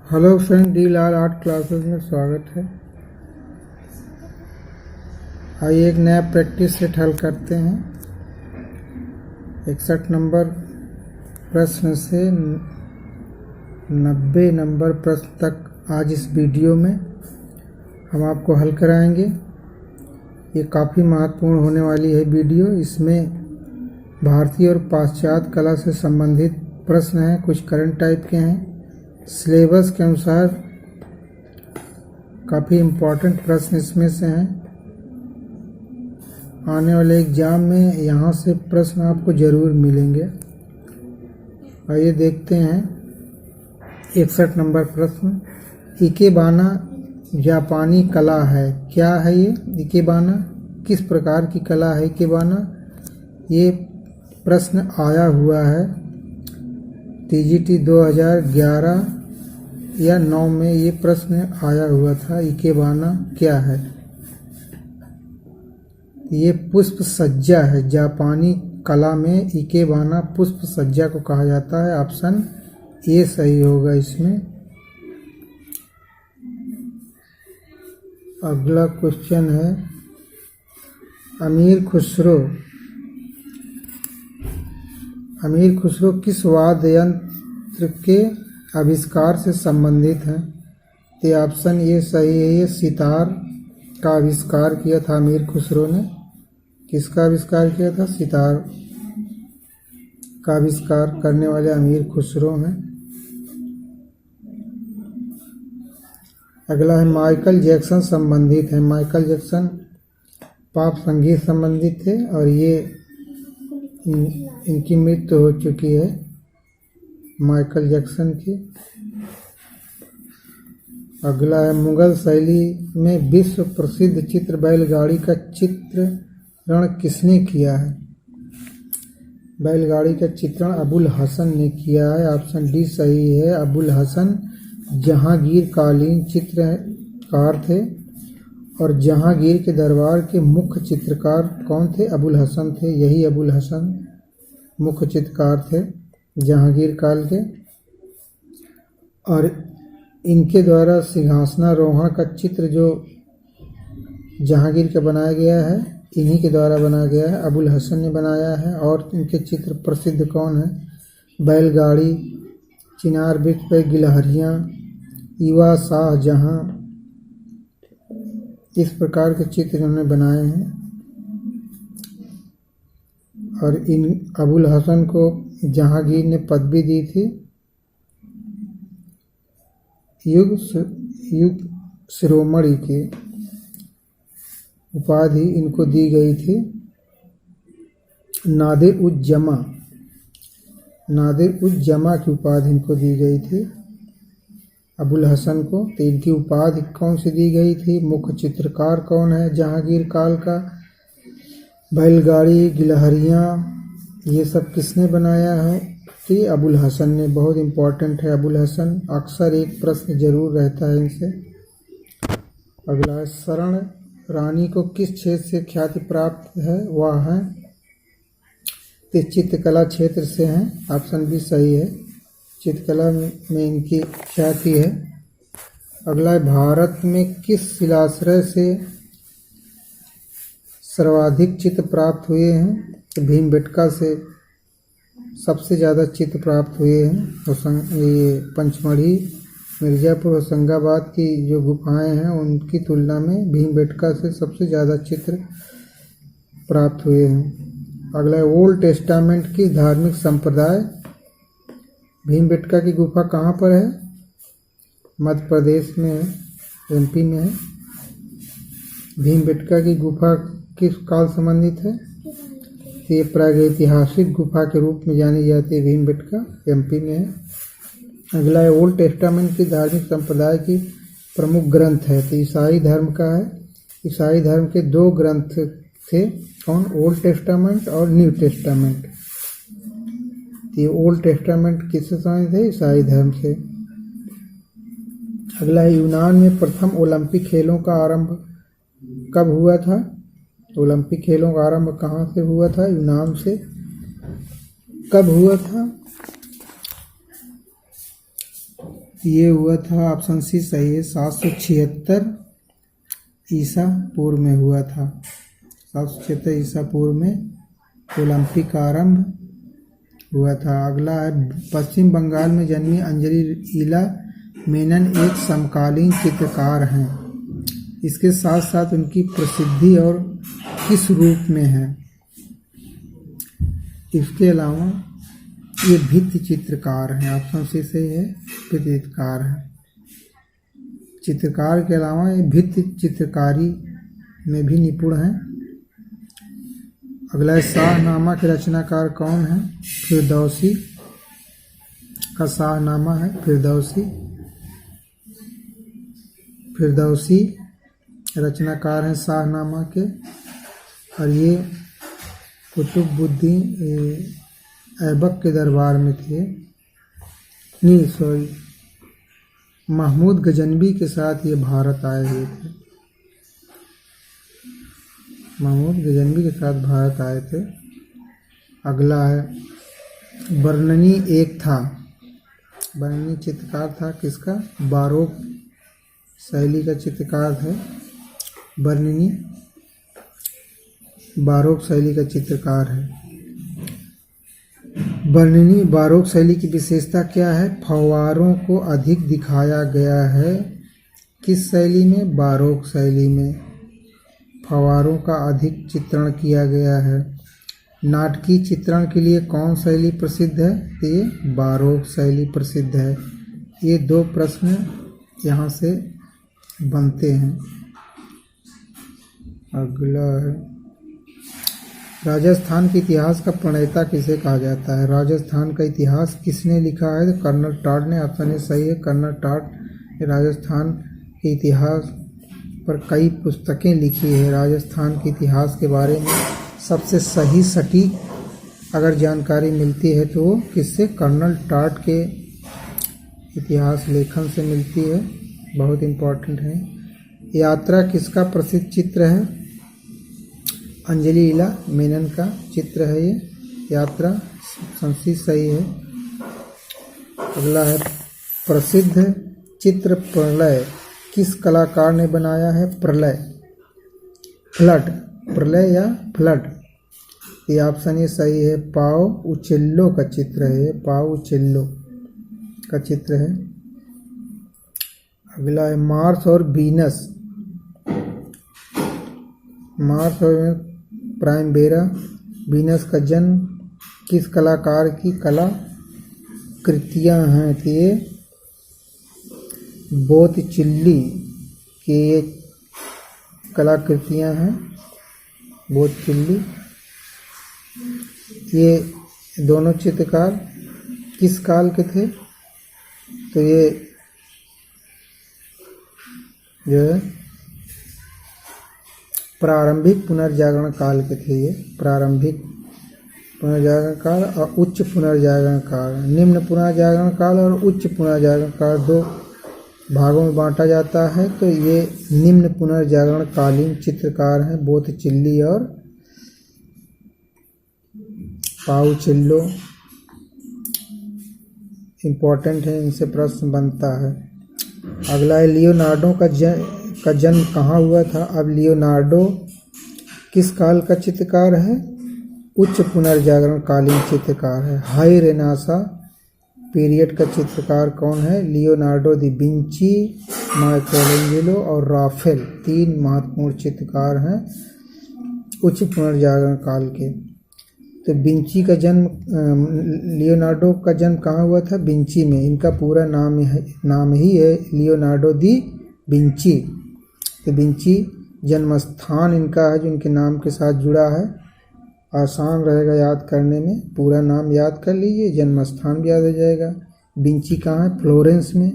Hello friend, D लाल art classes में स्वागत है। आइए एक नया प्रैक्टिस सेट हल करते हैं। 61 नंबर प्रश्न से 90 नंबर प्रश्न तक आज इस वीडियो में हम आपको हल कराएंगे। ये काफ़ी महत्वपूर्ण होने वाली है वीडियो। इसमें भारतीय और पाश्चात्य कला से संबंधित प्रश्न हैं, कुछ करंट टाइप के हैं। सिलेबस के अनुसार काफ़ी इम्पोर्टेंट प्रश्न इसमें से हैं। आने वाले एग्ज़ाम में यहाँ से प्रश्न आपको ज़रूर मिलेंगे। आइए देखते हैं 61 नंबर प्रश्न। इकेबाना जापानी कला है, क्या है ये इकेबाना? किस प्रकार की कला है इकेबाना? ये प्रश्न आया हुआ है TGT 2011 या 9 में ये प्रश्न आया हुआ था। इकेबाना क्या है? ये पुष्प सज्जा है। जापानी कला में इकेबाना पुष्प सज्जा को कहा जाता है। ऑप्शन ए सही होगा इसमें। अगला क्वेश्चन है अमीर खुसरो किस वाद्य यंत्र के आविष्कार से संबंधित हैं? तो ऑप्शन ये सही है। ये सितार का आविष्कार किया था अमीर खुसरो ने। किसका आविष्कार किया था? सितार का आविष्कार करने वाले अमीर खुसरो हैं। अगला है माइकल जैक्सन संबंधित है। माइकल जैक्सन पॉप संगीत संबंधित थे और ये इनकी मृत्यु हो चुकी है माइकल जैक्सन की। अगला है मुगल शैली में विश्व प्रसिद्ध चित्र बैलगाड़ी का चित्रण किसने किया है? बैलगाड़ी का चित्रण अबुल हसन ने किया है। ऑप्शन डी सही है। अबुल हसन जहांगीर कालीन चित्रकार थे और जहांगीर के दरबार के मुख्य चित्रकार कौन थे? अबुल हसन थे। यही अबुल हसन मुख्य चित्रकार थे जहांगीर काल के। और इनके द्वारा सिंहासनारोहण का चित्र जो जहांगीर का बनाया गया है, इन्हीं के द्वारा बनाया गया है। अबुल हसन ने बनाया है। और इनके चित्र प्रसिद्ध कौन है? बैलगाड़ी, चिनार वृक्ष पर गिलहरियाँ, युवा शाहजहाँ, इस प्रकार के चित्र इन्होंने बनाए हैं। और इन अबुल हसन को जहांगीर ने पदवी दी थी, युग शिरोमणि की उपाधि इनको दी गई थी। नादिर उज जमा की उपाधि इनको दी गई थी अबुल हसन को। तो इनकी उपाधि कौन सी दी गई थी? मुख्य चित्रकार कौन है जहांगीर काल का? बैलगाड़ी, गिलहरियाँ, ये सब किसने बनाया है? कि अबुल हसन ने। बहुत इम्पोर्टेंट है अबुल हसन। अक्सर एक प्रश्न जरूर रहता है इनसे। अगला है शरण रानी को किस क्षेत्र से ख्याति प्राप्त है? वह है तो चित्रकला क्षेत्र से हैं। ऑप्शन भी सही है। चित्रकला में इनकी ख्याति है। अगला है भारत में किस शिलाश्रय से सर्वाधिक चित्र प्राप्त हुए हैं? तो भीमबेटका से सबसे ज़्यादा चित्र प्राप्त हुए हैं। ये पंचमढ़ी, मिर्ज़ापुर, होशंगाबाद की जो गुफाएं हैं उनकी तुलना में भीमबेटका से सबसे ज़्यादा चित्र प्राप्त हुए हैं। अगला है ओल्ड टेस्टामेंट की धार्मिक संप्रदाय। भीमबेटका की गुफा कहाँ पर है? मध्य प्रदेश में है, MP में है। भीमबेटका की गुफा किस काल संबंधित है? ये प्रागैतिहासिक गुफा के रूप में जानी जाती है। भीमबेटका MP में है। अगला है ओल्ड टेस्टामेंट की धार्मिक संप्रदाय की प्रमुख ग्रंथ है। तो ईसाई धर्म का है। ईसाई धर्म के 2 ग्रंथ थे। कौन? ओल्ड टेस्टामेंट और न्यू टेस्टामेंट। ये ओल्ड टेस्टामेंट किससे संबंधित है? ईसाई धर्म से। अगला है यूनान में प्रथम ओलंपिक खेलों का आरंभ कब हुआ था? ओलंपिक खेलों का आरंभ कहाँ से हुआ था? यूनान से। कब हुआ था? ये हुआ था, ऑप्शन सी सही है, 776 ईसा पूर्व में हुआ था। 776 ईसा पूर्व में ओलंपिक का आरंभ हुआ था। अगला है, पश्चिम बंगाल में जन्मी अंजलि लीला मेनन एक समकालीन चित्रकार हैं। इसके साथ साथ उनकी प्रसिद्धि और किस रूप में है? इसके अलावा ये भित्ति चित्रकार हैं। ऑप्शन सी से है, भित्ति चित्रकार है। चित्रकार के अलावा ये भित्ति चित्रकारी में भी निपुण हैं। अगला है, शाहनामा के रचनाकार कौन है? फिरदौसी का शाहनामा है फिरदौसी। फिरदौसी रचनाकार हैं शाहनामा के, और ये कुतुबुद्दीन ऐबक के दरबार में थे। नहीं सॉरी, महमूद गजनवी के साथ ये भारत आए हुए थे। महमूद गजनवी के साथ भारत आए थे। अगला है, बर्ननी एक था। बर्ननी चित्रकार था किसका? बारोक शैली का चित्रकार है बर्ननी। बारोक शैली का चित्रकार है बर्ननी। बारोक शैली की विशेषता क्या है? फव्वारों को अधिक दिखाया गया है। किस शैली में? बारोक शैली में फव्वारों का अधिक चित्रण किया गया है। नाटकीय चित्रण के लिए कौन शैली प्रसिद्ध है? ये बारोक शैली प्रसिद्ध है। ये दो प्रश्न यहाँ से बनते हैं। अगला है, राजस्थान के इतिहास का प्रणेता किसे कहा जाता है? राजस्थान का इतिहास किसने लिखा है? तो कर्नल टॉड ने। ऑप्शन ए सही है, कर्नल टॉड ने राजस्थान के इतिहास पर कई पुस्तकें लिखी है। राजस्थान के इतिहास के बारे में सबसे सही सटीक अगर जानकारी मिलती है तो वो किससे? कर्नल टॉड के इतिहास लेखन से मिलती है। बहुत इम्पोर्टेंट है। यात्रा किसका प्रसिद्ध चित्र है? अंजलि लीला मेनन का चित्र है ये यात्रा। संसी सही है। अगला है, प्रसिद्ध चित्र प्रलय किस कलाकार ने बनाया है? प्रलय, फ्लड, प्रलय या फ्लड। ये ऑप्शन ये सही है, पाओ उचेल्लो का चित्र है। पाओ उचेल्लो का चित्र है। अगला है, मार्स और वीनस। मार्स और प्राइमवेरा वीनस का जन्म किस कलाकार की कला कृतियाँ हैं? तो ये बोत्तिचेल्ली की ये कलाकृतियाँ हैं। बोत्तिचेल्ली। ये दोनों चित्रकार किस काल के थे? तो ये जो है प्रारंभिक पुनर्जागरण काल के थे। ये प्रारंभिक पुनर्जागरण काल और उच्च पुनर्जागरण काल। निम्न पुनर्जागरण काल और उच्च पुनर्जागरण काल दो भागों में बांटा जाता है। तो ये निम्न पुनर्जागरण कालीन चित्रकार हैं बोत्तिचेल्ली और पाउचेल्लो। इम्पोर्टेंट है, इनसे प्रश्न बनता है। अगला है, लियोनार्डो का जन्म कहाँ हुआ था? अब लियोनार्डो किस काल का चित्रकार है? उच्च पुनर्जागरण कालीन चित्रकार है। हाई रेनेसां पीरियड का चित्रकार कौन है? लियोनार्डो दा विंची, माइकलैंजेलो और राफेल तीन महत्वपूर्ण चित्रकार हैं उच्च पुनर्जागरण काल के। तो विंची का जन्म, लियोनार्डो का जन्म कहाँ हुआ था? विंची में। इनका पूरा नाम ही है लियोनार्डो दा विंची। तो विंची जन्म स्थान इनका है जो इनके नाम के साथ जुड़ा है। आसान रहेगा याद करने में। पूरा नाम याद कर लीजिए, जन्म स्थान भी याद हो जाएगा। विंची कहाँ है? फ्लोरेंस में।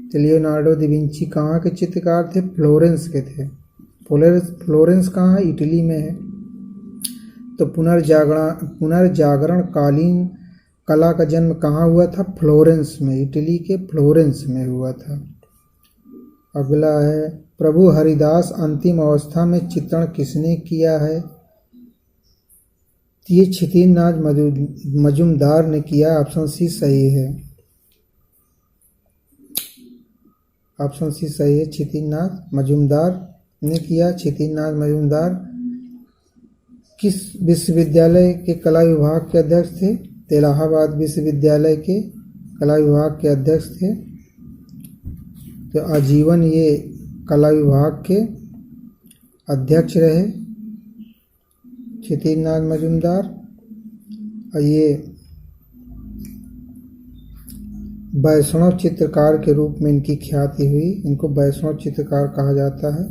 तो लियोनार्डो दा विंची कहाँ के चित्रकार थे? फ्लोरेंस के थे। फ्लोरेंस कहाँ है? इटली में है। तो पुनर्जागरण कालीन कला का जन्म कहाँ हुआ था? फ्लोरेंस में, इटली के फ्लोरेंस में हुआ था। अगला है, प्रभु हरिदास अंतिम अवस्था में चित्रण किसने किया है? ये क्षितिज मजूमदार ने किया। ऑप्शन सी सही है। ऑप्शन सी सही है, क्षितिजनाथ मजूमदार ने किया। क्षितिजनाथ मजूमदार किस विश्वविद्यालय के कला विभाग के अध्यक्ष थे? तो इलाहाबाद विश्वविद्यालय के कला विभाग के अध्यक्ष थे। तो आजीवन ये कला विभाग के अध्यक्ष रहे क्षितिजनाथ मजूमदार। और ये वैष्णव चित्रकार के रूप में इनकी ख्याति हुई। इनको वैष्णव चित्रकार कहा जाता है।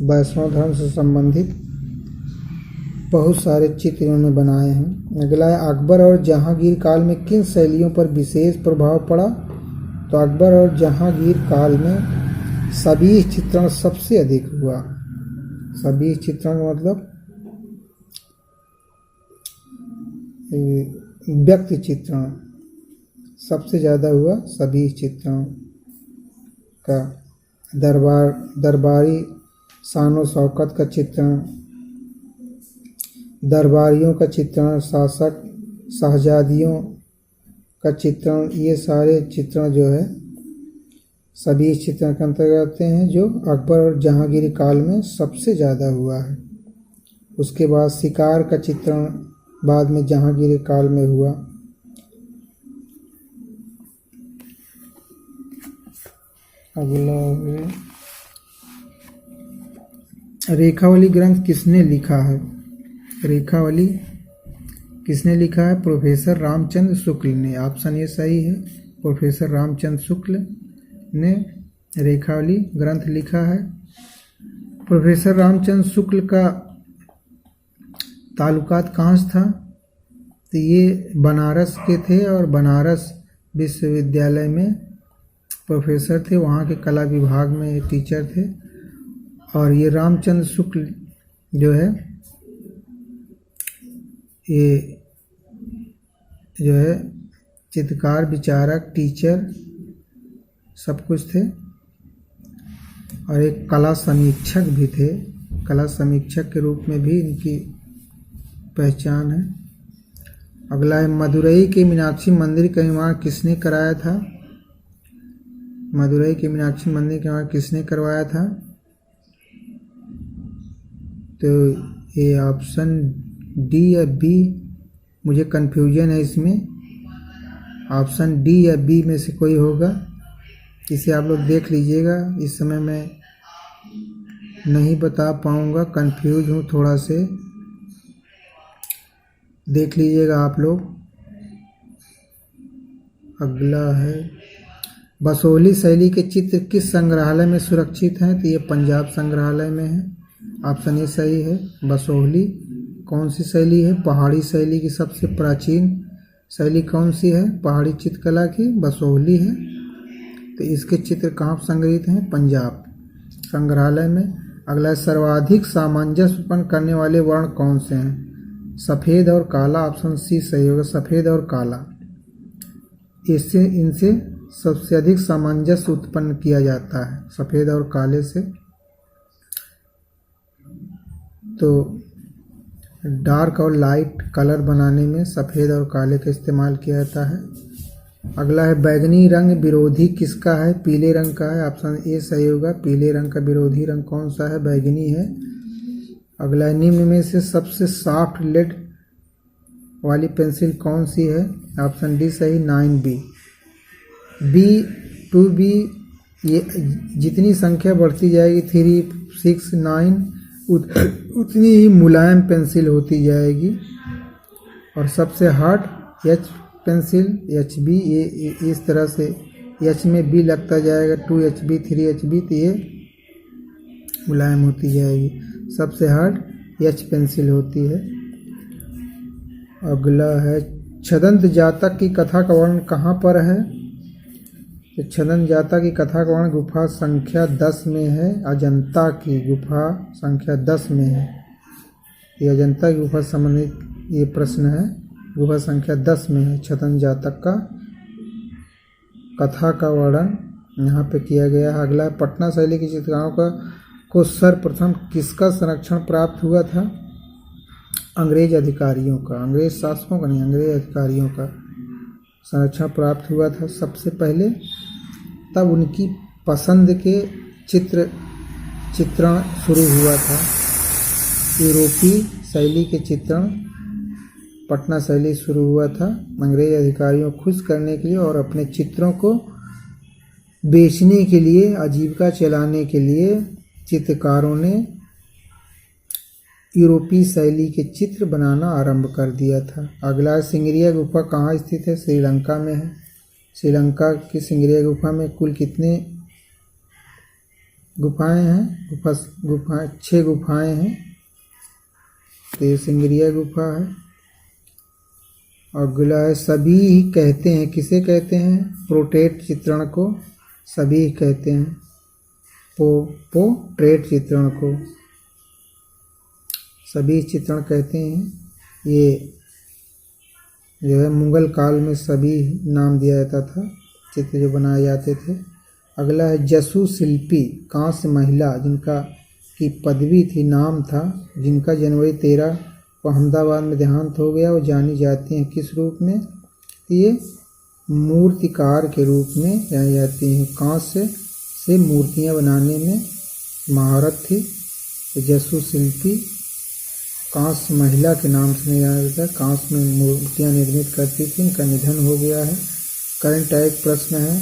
वैष्णव धर्म से संबंधित बहुत सारे चित्र इन्होंने बनाए हैं। अगला है, अकबर और जहांगीर काल में किन शैलियों पर विशेष प्रभाव पड़ा? तो अकबर और जहांगीर काल में सभी चित्रण सबसे अधिक हुआ। सभी चित्रण मतलब व्यक्ति चित्रण सबसे ज़्यादा हुआ। सभी चित्रण का दरबारी शानो शौकत का चित्रण, दरबारियों का चित्रण, शासक शहजादियों का चित्रण, ये सारे चित्रण जो है सभी चित्रण के अंतर्गत आते हैं, जो अकबर और जहांगीर काल में सबसे ज़्यादा हुआ है। उसके बाद शिकार का चित्रण बाद में जहांगीर काल में हुआ। अगला है, रेखावली ग्रंथ किसने लिखा है? रेखावली किसने लिखा है? प्रोफेसर रामचंद्र शुक्ल ने। ऑप्शन ए सही है, प्रोफेसर रामचंद्र शुक्ल ने रेखावली ग्रंथ लिखा है। प्रोफेसर रामचंद्र शुक्ल का ताल्लुकात कहाँ से था? तो ये बनारस के थे और बनारस विश्वविद्यालय में प्रोफेसर थे, वहाँ के कला विभाग में टीचर थे। और ये रामचंद्र शुक्ल जो है ये जो है चित्रकार, विचारक, टीचर सब कुछ थे और एक कला समीक्षक भी थे। कला समीक्षक के रूप में भी इनकी पहचान है। अगला है, मदुरई के मीनाक्षी मंदिर का निर्माण किसने कराया था? मदुरई के मीनाक्षी मंदिर का निर्माण किसने करवाया था? तो ये ऑप्शन डी या बी, मुझे कन्फ्यूजन है इसमें। ऑप्शन डी या बी में से कोई होगा, इसे आप लोग देख लीजिएगा। इस समय मैं नहीं बता पाऊँगा, कंफ्यूज हूँ थोड़ा से, देख लीजिएगा आप लोग। अगला है, बसोहली शैली के चित्र किस संग्रहालय में सुरक्षित हैं? तो ये पंजाब संग्रहालय में है। ऑप्शन ए सही है, बसोहली। कौन सी शैली है? पहाड़ी शैली की सबसे प्राचीन शैली कौन सी है? पहाड़ी चित्रकला की बसोहली है। तो इसके चित्र कहाँ संग्रहित हैं? पंजाब संग्रहालय में। अगला, सर्वाधिक सामंजस्य उत्पन्न करने वाले वर्ण कौन से हैं? सफ़ेद और काला। ऑप्शन सी सही होगा, सफ़ेद और काला। इनसे सबसे अधिक सामंजस्य उत्पन्न किया जाता है, सफ़ेद और काले से। तो डार्क और लाइट कलर बनाने में सफ़ेद और काले का इस्तेमाल किया जाता है। अगला है, बैगनी रंग विरोधी किसका है? पीले रंग का है। ऑप्शन ए सही होगा, पीले रंग का विरोधी रंग कौन सा है? बैगनी है। अगला है, निम्न में से सबसे सॉफ्ट लेड वाली पेंसिल कौन सी है? ऑप्शन डी सही, 9B। बी 2B, ये जितनी संख्या बढ़ती जाएगी 3, 6, 9 उतनी ही मुलायम पेंसिल होती जाएगी। और सबसे हार्ड एच पेंसिल HB, ये इस तरह से एच में बी लगता जाएगा, 2HB 3HB, तो ये मुलायम होती जाएगी। सबसे हार्ड एच पेंसिल होती है। अगला है, छदंत जातक की कथा का वर्णन कहाँ पर है? तो छदंत जातक की कथा का वर्णन गुफा संख्या 10 में है। अजंता की गुफा संख्या 10 में है। ये अजंता की गुफा संबंधित ये प्रश्न है, गुफा संख्या 10 में है। छदंत जातक का कथा का वर्णन यहाँ पे किया गया है। अगला है, पटना शैली की चित्रकारों को सर्वप्रथम किसका संरक्षण प्राप्त हुआ था? अंग्रेज अधिकारियों का, अंग्रेज शासकों का नहीं, अंग्रेज अधिकारियों का संरक्षण प्राप्त हुआ था सबसे पहले। तब उनकी पसंद के चित्रण शुरू हुआ था। यूरोपीय शैली के चित्रण पटना शैली शुरू हुआ था अंग्रेज अधिकारियों को खुश करने के लिए और अपने चित्रों को बेचने के लिए, आजीविका चलाने के लिए चित्रकारों ने यूरोपीय शैली के चित्र बनाना आरंभ कर दिया था। अगला गुफा गुफा कहाँ स्थित है? श्रीलंका में है। श्रीलंका की सिंगरिया गुफा में कुल कितने गुफाएं हैं? गुफाएं 6 गुफाएं हैं। तो ये सिंगरिया गुफा है। अगला है सभी कहते हैं, किसे कहते हैं? पोर्ट्रेट चित्रण को सभी कहते हैं। पोर्ट्रेट चित्रण को सभी चित्रण कहते हैं। ये जो है मुगल काल में सभी नाम दिया जाता था, चित्र जो बनाए जाते थे। अगला है जसु शिल्पी, कांस्य महिला जिनका की पदवी थी, नाम था, जिनका जनवरी 13 को अहमदाबाद में देहांत हो गया। वो जानी जाती हैं किस रूप में? ये मूर्तिकार के रूप में जानी जाती हैं। कांस्य से मूर्तियां बनाने में महारत थी। तो जसु शिल्पी कांस्य महिला के नाम से जाना जाता है। कांस्य में मूर्तियां निर्मित करती थी। इनका निधन हो गया है। करंट एक प्रश्न है।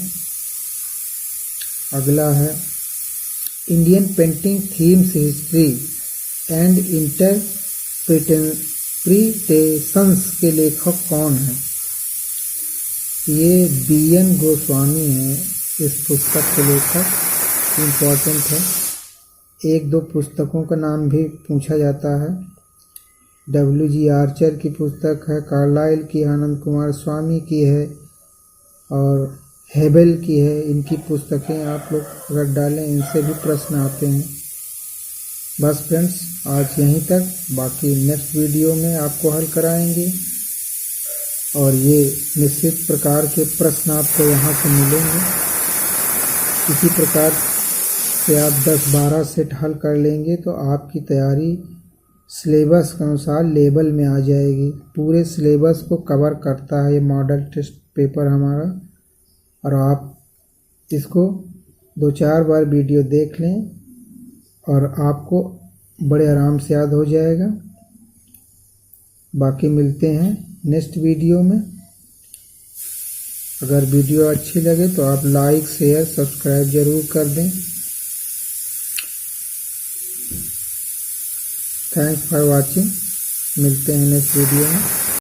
अगला है Indian painting themes history and interpretations के लेखक कौन है? ये BN गोस्वामी है इस पुस्तक के लेखक। इम्पोर्टेंट है। 1-2 पुस्तकों का नाम भी पूछा जाता है। WG आर्चर की पुस्तक है, कार्लाइल की, आनंद कुमार स्वामी की है और हेबल की है। इनकी पुस्तकें आप लोग अगर डालें इनसे भी प्रश्न आते हैं। बस फ्रेंड्स, आज यहीं तक। बाकी नेक्स्ट वीडियो में आपको हल कराएंगे और ये निश्चित प्रकार के प्रश्न आपको यहाँ से मिलेंगे। इसी प्रकार से आप 10-12 सेट हल कर लेंगे तो आपकी तैयारी सिलेबस के अनुसार लेवल में आ जाएगी। पूरे सिलेबस को कवर करता है ये मॉडल टेस्ट पेपर हमारा। और आप इसको 2-4 बार वीडियो देख लें और आपको बड़े आराम से याद हो जाएगा। बाकी मिलते हैं नेक्स्ट वीडियो में। अगर वीडियो अच्छी लगे तो आप लाइक, शेयर, सब्सक्राइब जरूर कर दें। Thanks for watching. मिलते हैं नेक्स्ट वीडियो में।